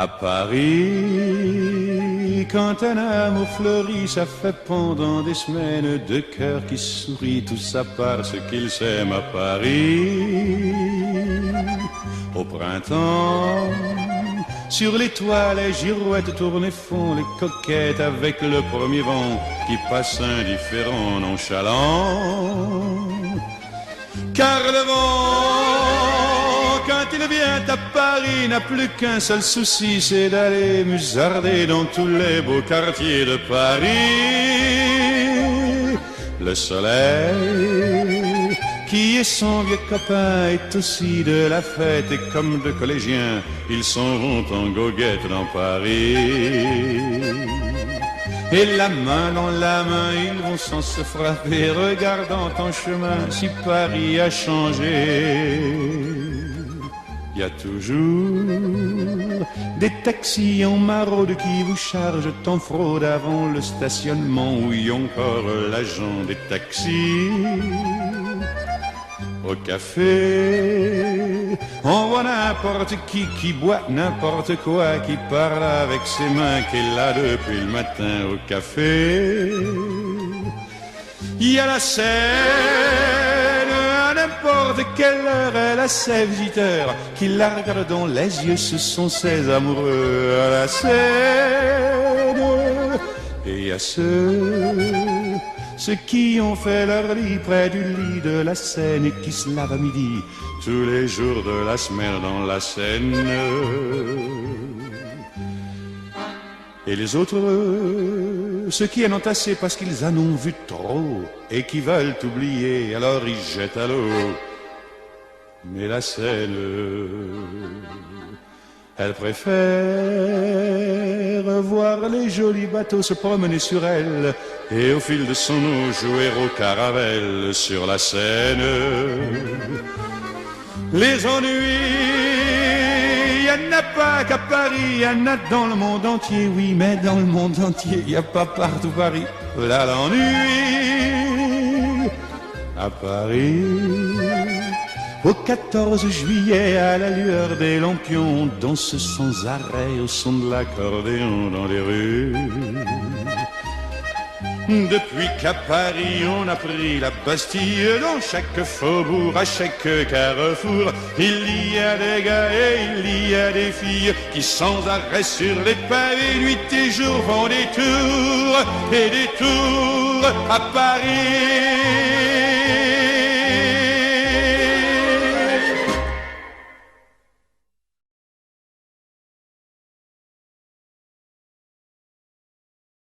À Paris, quand un amour fleurit, ça fait pendant des semaines deux cœurs qui sourient, tout ça parce qu'ils s'aiment à Paris. Au printemps, sur les toits, les girouettes tournent et font les coquettes avec le premier vent qui passe indifférent, nonchalant. Car le vent, quand il vient à Paris, n'a plus qu'un seul souci, c'est d'aller musarder dans tous les beaux quartiers de Paris. Le soleil, qui est son vieux copain, est aussi de la fête, et comme deux collégiens, ils s'en vont en goguette dans Paris. Et la main dans la main, ils vont sans se frapper, regardant en chemin si Paris a changé. Il y a toujours des taxis en maraude qui vous chargent en fraude avant le stationnement, où y a encore l'agent des taxis. Au café, on voit n'importe qui boit n'importe quoi, qui parle avec ses mains, qui est là depuis le matin au café. Il y a la Seine, à n'importe quelle heure, elle a ses visiteurs qui la regardent dans les yeux, ce sont ses amoureux à la Seine. Et il y a ceux qui ont fait leur lit près du lit de la Seine et qui se lavent à midi tous les jours de la semaine dans la Seine. Et les autres, ceux qui en ont assez parce qu'ils en ont vu trop et qui veulent oublier, alors ils jettent à l'eau. Mais la Seine, elle préfère voir les jolis bateaux se promener sur elle et au fil de son eau jouer au caravelle sur la Seine. Les ennuis, y en a pas qu'à Paris, y en a dans le monde entier, oui, mais dans le monde entier, y a pas partout Paris. Là l'ennui, à Paris. Au 14 juillet, à la lueur des lampions, on danse sans arrêt au son de l'accordéon dans les rues. Depuis qu'à Paris on a pris la Bastille, dans chaque faubourg, à chaque carrefour, il y a des gars et il y a des filles qui sans arrêt sur les pavés, nuit et jour, font des tours à Paris.